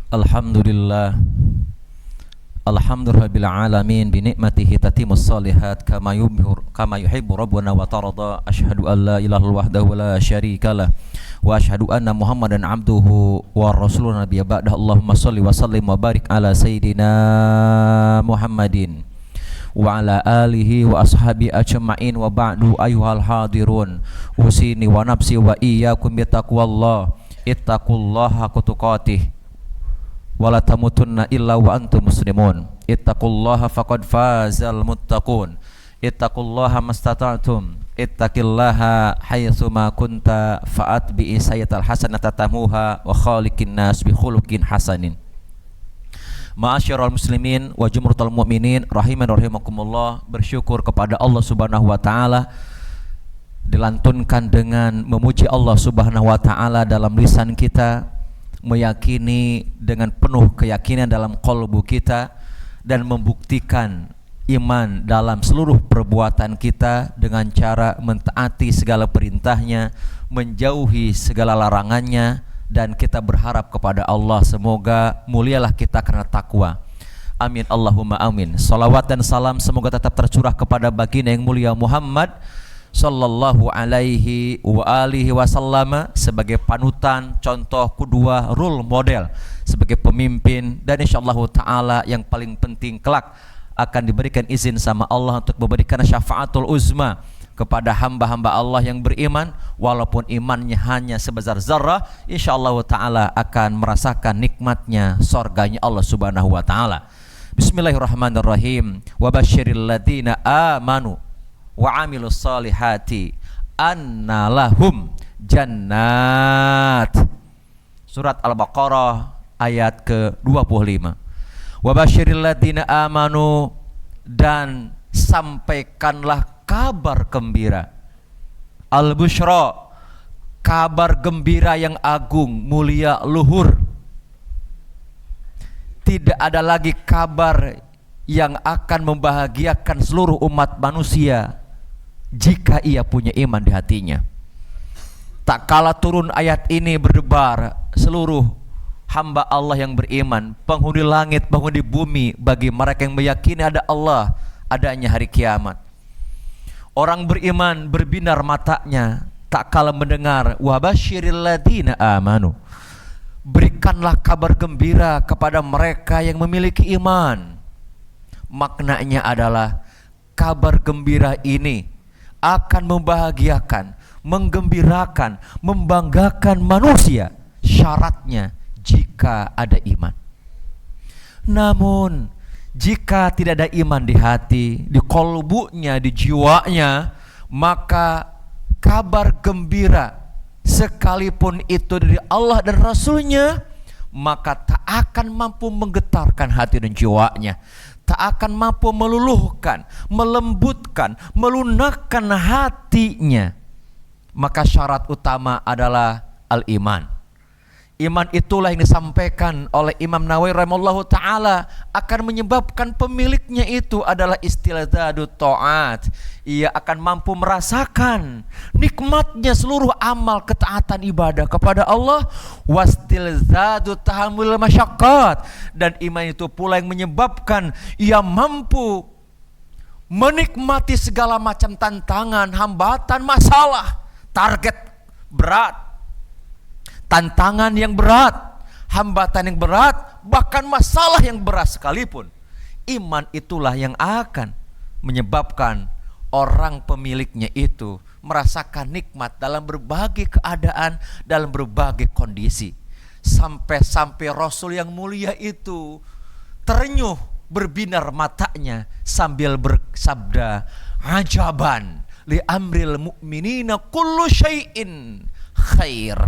Alhamdulillah. Alhamdulillahil alamin bi ni'matihi tatimmus shalihat kama yuhibbu rabbuna wa tarada. Asyhadu an la ilaha wahdahu la syarikalah wa asyhadu anna Muhammadan abduhu wa rasuluhu nabiyya ba'da. Allahumma shalli wa sallim wa barik ala sayyidina Muhammadin wa ala alihi wa ashabi ajma'in wa ba'du. Ayyuhal hadirun, usini wa nafsi wa iyyakum bi taqwallah. Ittaqullaha haqqa tuqatih wala tamutunna illa wa antum muslimun. Ittaqullaha faqad fazal muttaqun. Ittaqullaha mastata'tum. Ittaqillaha haitsu ma kunta fa'atbi sayyatal hasanata tamuha wa khaliqin nas bi khuluqin hasanin. Ma'asyiral muslimin wa jumratul mu'minin rahiman rahimakumullah. Bersyukur kepada Allah Subhanahu wa taala, dilantunkan dengan memuji Allah Subhanahu wa taala dalam lisan kita, meyakini dengan penuh keyakinan dalam qalbu kita, dan membuktikan iman dalam seluruh perbuatan kita dengan cara mentaati segala perintahnya, menjauhi segala larangannya, dan kita berharap kepada Allah semoga mulialah kita karena takwa. Amin Allahumma amin. Salawat dan salam semoga tetap tercurah kepada baginda yang mulia Muhammad sallallahu alaihi wa alihi wasallam sebagai panutan, contoh, kudua, role model, sebagai pemimpin, dan insyaallah ta'ala yang paling penting kelak akan diberikan izin sama Allah untuk memberikan syafaatul uzma kepada hamba-hamba Allah yang beriman, walaupun imannya hanya sebesar zarrah, insyaallah ta'ala akan merasakan nikmatnya surganya Allah subhanahu wa ta'ala. Bismillahirrahmanirrahim. Wa basyiril ladzina amanu wa amilus solihati anna lahum jannat. Surat Al-Baqarah ayat ke-25. Wa basyiril ladzina amanu, dan sampaikanlah kabar gembira. Al-busyra, kabar gembira yang agung, mulia, luhur. Tidak ada lagi kabar yang akan membahagiakan seluruh umat manusia jika ia punya iman di hatinya. Tak kala turun ayat ini berdebar, seluruh hamba Allah yang beriman, penghuni langit, penghuni bumi, bagi mereka yang meyakini ada Allah, adanya hari kiamat, orang beriman berbinar matanya tak kala mendengar wa basyiril ladzina amanu, berikanlah kabar gembira kepada mereka yang memiliki iman. Maknanya adalah kabar gembira ini akan membahagiakan, menggembirakan, membanggakan manusia, syaratnya jika ada iman. Namun jika tidak ada iman di hati, di kolbunya, di jiwanya, maka kabar gembira sekalipun itu dari Allah dan Rasulnya, maka tak akan mampu menggetarkan hati dan jiwanya, tak akan mampu meluluhkan, melembutkan, melunakkan hatinya. Maka syarat utama adalah al-iman. Iman itulah yang disampaikan oleh Imam Nawawi rahimahullahu ta'ala akan menyebabkan pemiliknya itu adalah istilzadut ta'at. Ia akan mampu merasakan nikmatnya seluruh amal ketaatan ibadah kepada Allah. Wastilzadut tahammul masyaqqat, dan iman itu pula yang menyebabkan ia mampu menikmati segala macam tantangan, hambatan, masalah, target berat, tantangan yang berat, hambatan yang berat, bahkan masalah yang berat sekalipun. Iman itulah yang akan menyebabkan orang pemiliknya itu merasakan nikmat dalam berbagai keadaan, dalam berbagai kondisi. Sampai-sampai Rasul yang mulia itu terenyuh, berbinar matanya sambil bersabda, ajaban li amril mu'minina kullu syai'in khair.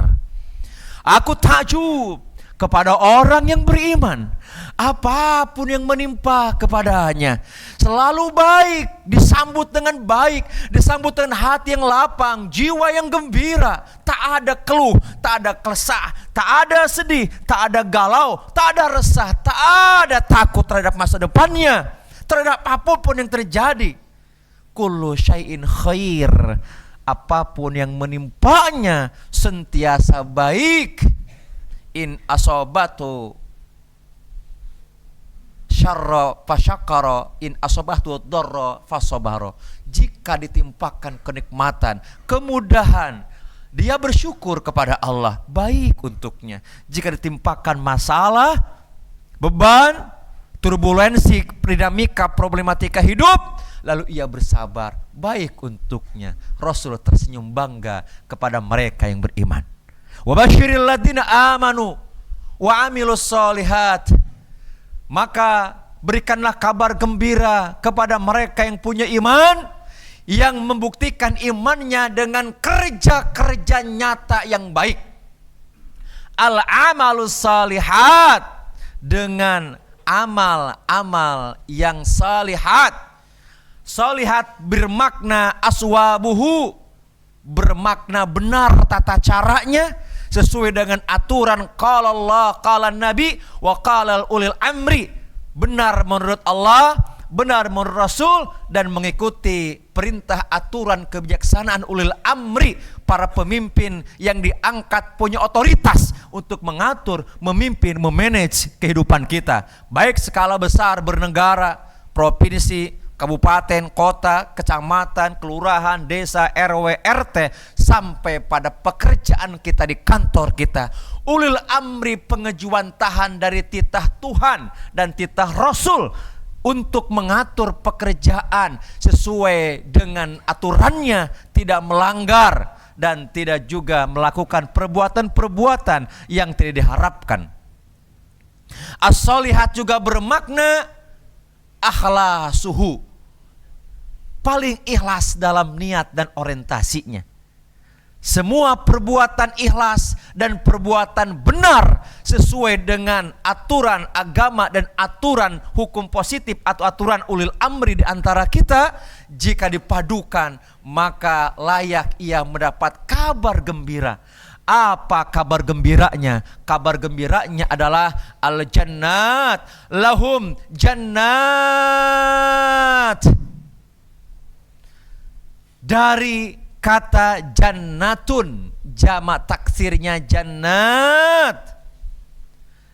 Aku takjub kepada orang yang beriman, apapun yang menimpa kepadanya selalu baik, disambut dengan baik, disambut dengan hati yang lapang, jiwa yang gembira, tak ada keluh, tak ada kesah, tak ada sedih, tak ada galau, tak ada resah, tak ada takut terhadap masa depannya, terhadap apapun yang terjadi. Kullu syai'in khair, apapun yang menimpanya sentiasa baik. In asobatu syarra fasyakara, in asobahtu dharra fasabara. Jika ditimpakan kenikmatan, kemudahan, dia bersyukur kepada Allah, baik untuknya. Jika ditimpakan masalah, beban, turbulensi, dinamika, problematika hidup, lalu ia bersabar, baik untuknya. Rasul tersenyum bangga kepada mereka yang beriman. Wa basyiril ladzina amanu wa amilus solihat. Maka berikanlah kabar gembira kepada mereka yang punya iman, yang membuktikan imannya dengan kerja-kerja nyata yang baik. Al-amalus solihat, dengan amal-amal yang salihat. Salihat bermakna aswabuhu, bermakna benar tata caranya, sesuai dengan aturan qala Allah, qala Nabi, wa qala ulil amri. Benar menurut Allah, benar menurut Rasul, dan mengikuti perintah aturan kebijaksanaan ulil amri, para pemimpin yang diangkat punya otoritas untuk mengatur, memimpin, memanage kehidupan kita, baik skala besar bernegara, provinsi, kabupaten, kota, kecamatan, kelurahan, desa, RW, RT, sampai pada pekerjaan kita di kantor kita. Ulil amri, pengejuan tahan dari titah Tuhan dan titah Rasul untuk mengatur pekerjaan sesuai dengan aturannya, tidak melanggar dan tidak juga melakukan perbuatan-perbuatan yang tidak diharapkan. As-solihat juga bermakna akhlasuhu, paling ikhlas dalam niat dan orientasinya. Semua perbuatan ikhlas dan perbuatan benar sesuai dengan aturan agama dan aturan hukum positif atau aturan ulil amri di antara kita, jika dipadukan maka layak ia mendapat kabar gembira. Apa kabar gembiranya? Kabar gembiranya adalah al-jannat, lahum jannat. Dari kata jannatun, jamak taksirnya jannat.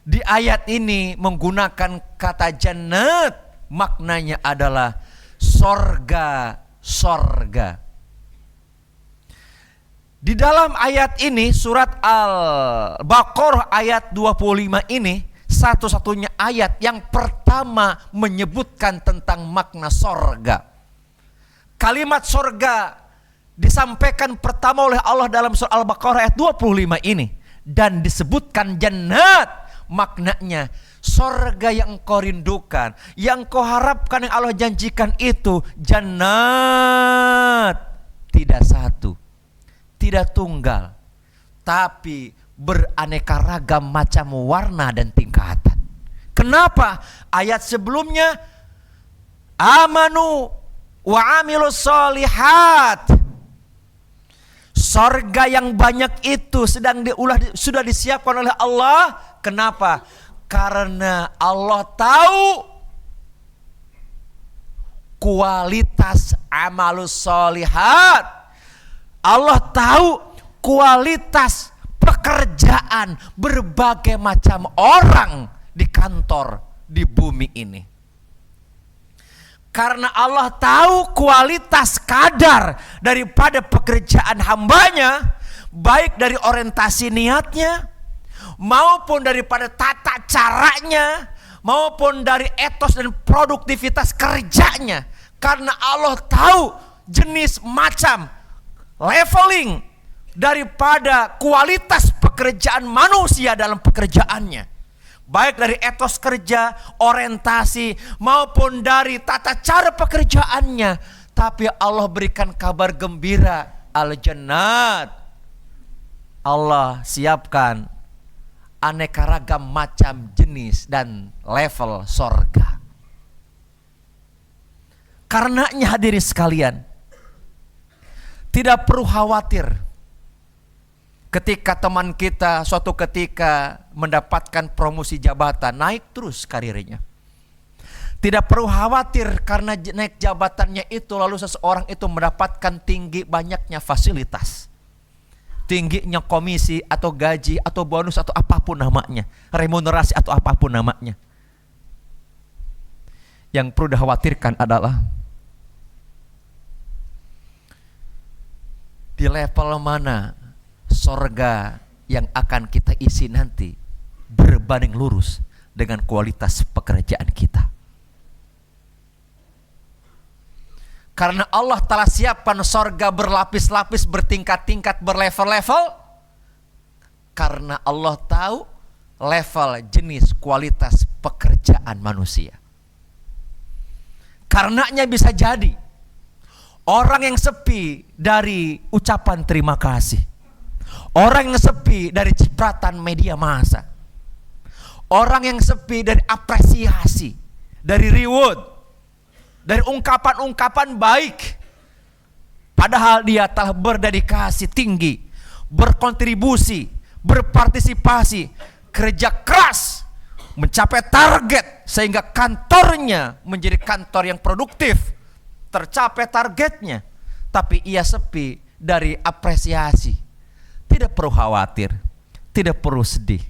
Di ayat ini menggunakan kata jannat, maknanya adalah sorga, sorga. Di dalam ayat ini, surat Al-Baqarah ayat 25 ini, satu-satunya ayat yang pertama menyebutkan tentang makna sorga. Kalimat sorga disampaikan pertama oleh Allah dalam surah Al-Baqarah ayat 25 ini. Dan disebutkan jannat, maknanya sorga yang engkau rindukan, yang engkau harapkan, yang Allah janjikan itu jannat. Tidak satu, tidak tunggal, tapi beraneka ragam macam warna dan tingkatan. Kenapa? Ayat sebelumnya amanu wa amilus solihat. Sorga yang banyak itu sudah disiapkan oleh Allah. Kenapa? Karena Allah tahu kualitas amalus solihat. Allah tahu kualitas pekerjaan berbagai macam orang di kantor di bumi ini. Karena Allah tahu kualitas kadar daripada pekerjaan hambanya, baik dari orientasi niatnya, maupun daripada tata caranya, maupun dari etos dan produktivitas kerjanya. Karena Allah tahu jenis macam leveling daripada kualitas pekerjaan manusia dalam pekerjaannya, baik dari etos kerja, orientasi, maupun dari tata cara pekerjaannya. Tapi Allah berikan kabar gembira, al-jannat. Allah siapkan aneka ragam macam jenis dan level sorga. Karenanya hadirin sekalian, tidak perlu khawatir ketika teman kita suatu ketika mendapatkan promosi jabatan, naik terus karirnya. Tidak perlu khawatir karena naik jabatannya itu lalu seseorang itu mendapatkan tinggi banyaknya fasilitas, tingginya komisi atau gaji atau bonus atau apapun namanya, remunerasi atau apapun namanya. Yang perlu dikhawatirkan adalah di level mana sorga yang akan kita isi nanti berbanding lurus dengan kualitas pekerjaan kita. Karena Allah telah siapkan sorga berlapis-lapis, bertingkat-tingkat, berlevel-level. Karena Allah tahu level, jenis, kualitas pekerjaan manusia. Karenanya bisa jadi orang yang sepi dari ucapan terima kasih, orang yang sepi dari cipratan media massa, orang yang sepi dari apresiasi, dari reward, dari ungkapan-ungkapan baik, padahal dia telah berdedikasi tinggi, berkontribusi, berpartisipasi, kerja keras, mencapai target sehingga kantornya menjadi kantor yang produktif, tercapai targetnya, tapi ia sepi dari apresiasi. Tidak perlu khawatir, tidak perlu sedih,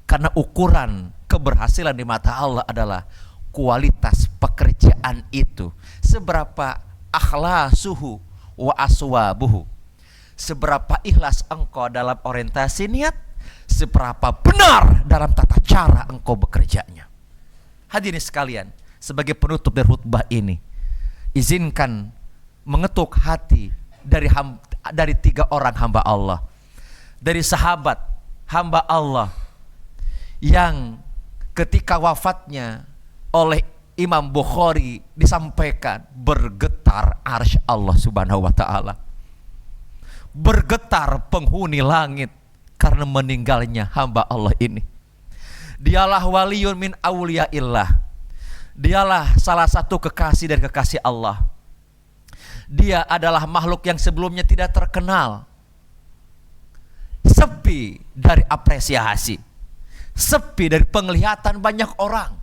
karena ukuran keberhasilan di mata Allah adalah kualitas pekerjaan itu. Seberapa akhlasuhu wa aswabuhu, seberapa ikhlas engkau dalam orientasi niat, seberapa benar dalam tata cara engkau bekerjanya. Hadirin sekalian, sebagai penutup dari khutbah ini, izinkan mengetuk hati dari 3 orang hamba Allah, dari sahabat hamba Allah yang ketika wafatnya oleh Imam Bukhari disampaikan, bergetar arsy Allah subhanahu wa ta'ala, bergetar penghuni langit karena meninggalnya hamba Allah ini. Dialah waliyun min awliyaillah, dialah salah satu kekasih dari kekasih Allah. Dia adalah makhluk yang sebelumnya tidak terkenal, sepi dari apresiasi, sepi dari penglihatan banyak orang.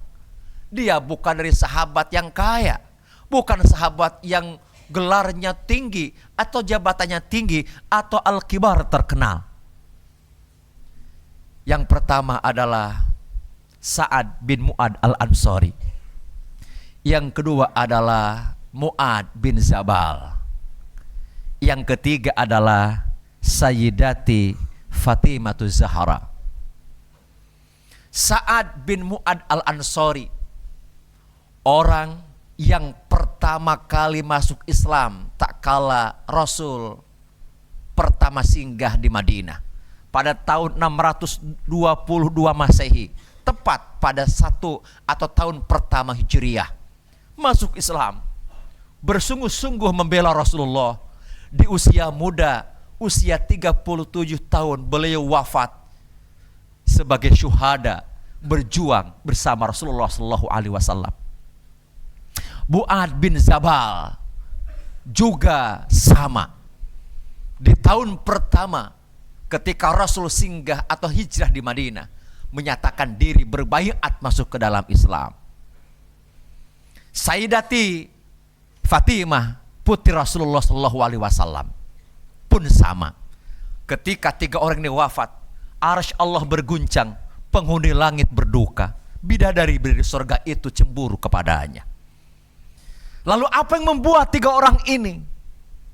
Dia bukan dari sahabat yang kaya, bukan sahabat yang gelarnya tinggi atau jabatannya tinggi atau al-kibar terkenal. Yang pertama adalah Sa'ad bin Mu'ad al-Ansari. Yang kedua adalah Mu'ad bin Zabal. Yang ketiga adalah Sayyidati Fatimatu Zahra. Sa'ad bin Mu'ad al-Ansari, orang yang pertama kali masuk Islam tak kala Rasul pertama singgah di Madinah pada tahun 622 Masehi, tepat pada 1 atau tahun pertama Hijriah. Masuk Islam, bersungguh-sungguh membela Rasulullah. Di usia muda, usia 37 tahun beliau wafat sebagai syuhada, berjuang bersama Rasulullah SAW. Mu'ad bin Zabal juga sama. Di tahun pertama ketika Rasul singgah atau hijrah di Madinah, menyatakan diri berbaiat masuk ke dalam Islam. Sayyidati Fatimah putri Rasulullah SAW pun sama. Ketika 3 orang ini wafat, arsy Allah berguncang, penghuni langit berduka, bidadari dari surga itu cemburu kepadanya. Lalu apa yang membuat 3 orang ini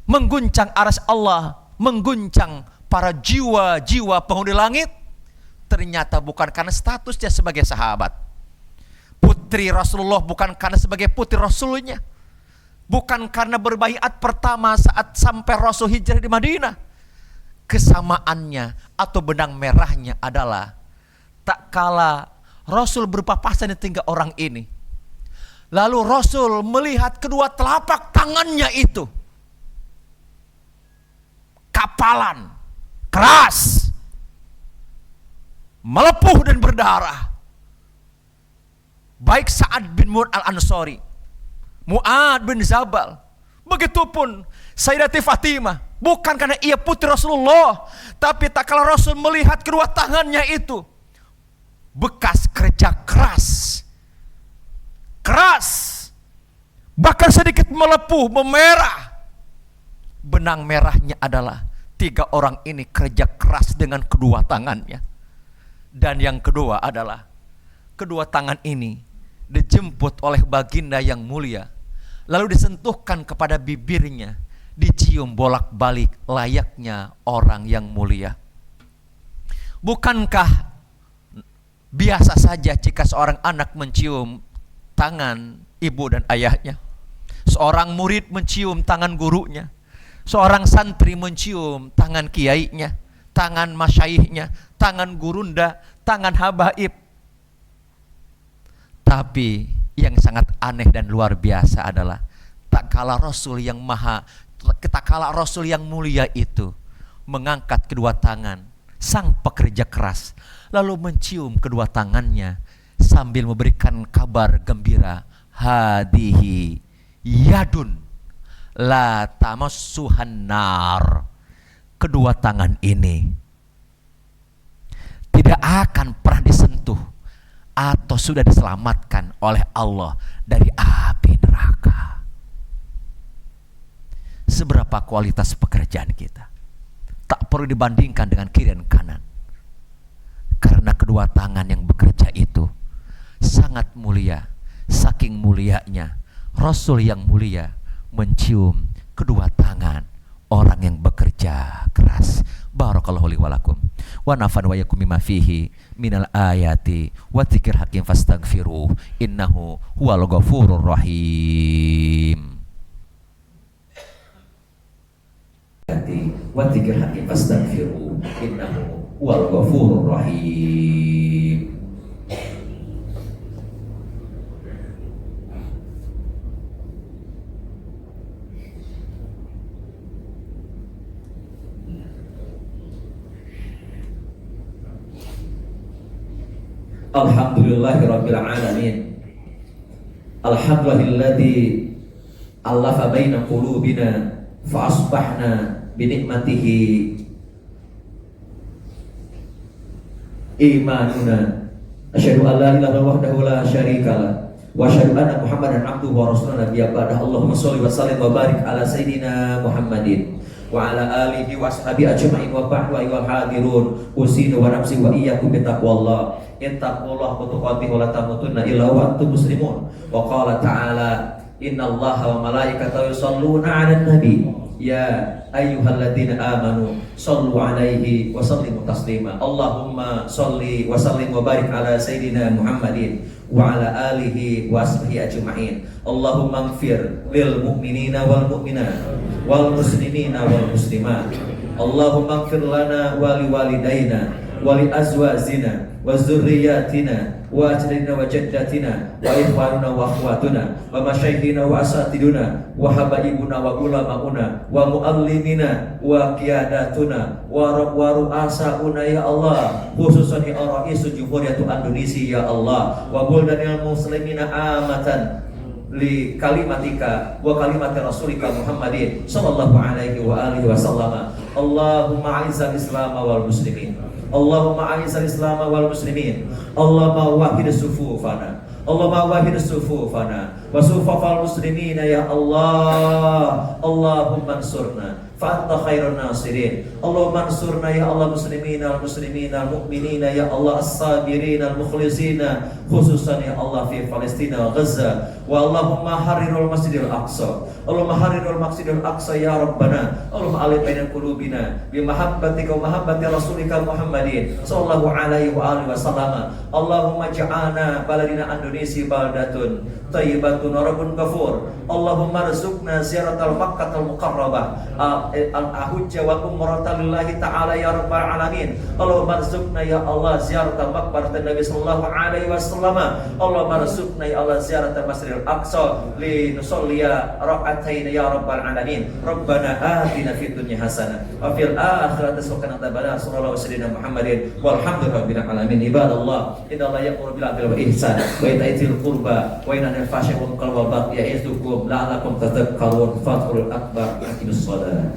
mengguncang arsy Allah, mengguncang para jiwa-jiwa penghuni langit? Ternyata bukan karena statusnya sebagai sahabat. Putri Rasulullah bukan karena sebagai putri Rasulnya, bukan karena berbaiat pertama saat sampai Rasul hijrah di Madinah. Kesamaannya atau benang merahnya adalah tak kala Rasul berpapasan dengan 3 orang ini, lalu Rasul melihat kedua telapak tangannya itu kapalan, keras, melepuh dan berdarah. Baik Sa'ad bin Mu'ad al-Ansari, Mu'ad bin Zabal, begitupun Sayyidati Fatimah, bukan karena ia putri Rasulullah, tapi tak kala Rasul melihat kedua tangannya itu bekas kerja keras, bahkan sedikit melepuh, memerah. Benang merahnya adalah 3 orang ini kerja keras dengan kedua tangannya. Dan yang kedua adalah kedua tangan ini dijemput oleh baginda yang mulia, lalu disentuhkan kepada bibirnya, dicium bolak-balik layaknya orang yang mulia. Bukankah biasa saja jika seorang anak mencium tangan ibu dan ayahnya, seorang murid mencium tangan gurunya, seorang santri mencium tangan kiainya, tangan masyayihnya, tangan gurunda, tangan habaib. Tapi yang sangat aneh dan luar biasa adalah tak kala Rasul yang mulia itu mengangkat kedua tangan, sang pekerja keras, lalu mencium kedua tangannya sambil memberikan kabar gembira, hadihi yadun la tamassuhan nar. Kedua tangan ini tidak akan pernah disentuh atau sudah diselamatkan oleh Allah dari api neraka. Seberapa kualitas pekerjaan kita tak perlu dibandingkan dengan kiri dan kanan, karena kedua tangan yang bekerja itu sangat mulia. Saking mulianya Rasul yang mulia mencium kedua tangan orang yang bekerja keras. Barakallahu li wa lakum wa nafan wa yakum mimma fihi minal ayati wa dzikir hakim fastaghfiru innahu huwal ghafurur rahim. Wa dzikir hakim fastaghfiru innahu huwal ghafurur rahim. Alhamdulillahirabbil alamin. Alhamdulillahilladzi allafa baina qulubina fa asbahna bi nikmatihi imanuna. Asyhadu an la ilaha illallah wahdahu la syarikalah wa asyhadu anna Muhammadan abduhu wa rasuluhu nabiyya ba'da. Allahumma shalli wa sallim wa barik ala sayyidina Muhammadin wa ala alihi wa ashabi ajma'in wa ba'du ayyuhal hadirun usinu wa nafsi wa iyyakum bi taqwallah. Ittaqullaha wa tuqatih wa la tamutunna illa wa antum muslimun. Wa qala ta'ala innallaha wa malaikatahu yusholluna 'alan nabi ya ayyuhalladzina amanu shallu 'alaihi wa sallimu taslima. Allahumma shalli wa sallim wa barik ala sayyidina Muhammadin wa ala alihi wa ashabihi ajma'in. Allahumma ighfir lil mu'minina wal mu'minat wal muslimina wal muslimat. Allahumma ighfir lana wa liwalidayna wa li azwajina wa zurriyatina wa ajdadina wa jaddatina wa ikhwanuna wa akhwatuna wa masyayikhina wa asatiduna wa habaibuna wa ulamauna wa muallimina wa qiyadatuna wa ru'asauna ya Allah, khususan ya Ra'isul Jumhuriyah Indonesia ya Allah, wa buldanil muslimina amatan li kalimatika wa kalimati rasulika Muhammadin sallallahu alaihi wa alihi wa sallama. Allahumma a'izzal islam wal muslimin, Allahumma a'izzal islam wal muslimin, Allahumma wahhid sufufana, Allahumma wahhid sufufana wa sufufal muslimina ya Allah. Allahumma ansurna fa anta khairun nasirin. Allahumma ansurna ya Allah muslimina wal muslimina al mu'minina ya Allah as-sabirina al mukhlisina, khususan ya Allah fi Palestina wa Gaza. Wa Allahumma harirul masjidil aqsa, Allahumma harirul masjidil aqsa ya Rabbana. Allahumma alif bainal qulubina bi mahabbatika wa mahabbati rasulika Muhammadin sallallahu alaihi wa alihi wasallam. Allahumma ja'alna baladina Indonesia baldatun thayyibatun rabbun ghafur. Allahumma rzuqna ziyaratal Makkahal Mukarramah al-ahujja wa umrata lillahi ta'ala ya rabbal alamin. Allahumma rzuqna ya Allah ziyaratal maqbaratin Nabi sallallahu alaihi wasallam. Allahumma rzuqna ya Allah ziyaratal Masjidil Aqsa li nusalliya rak'atain ya rabbal alamin. Rabbana atina fid dunya hasanah wa fil akhirati hasanah wa qina adzabannar. Sallallahu Muhammadin walhamdulillahil alamin. Ibadallah, innallaha ya'muru bil 'adli wal ihsan wa ita'i dzil qurba wa yanha 'anil fahsya'i wal munkari wal baghi ya'izukum la'allakum tadhakkarun. Fathul akbar. Aqimus shalah.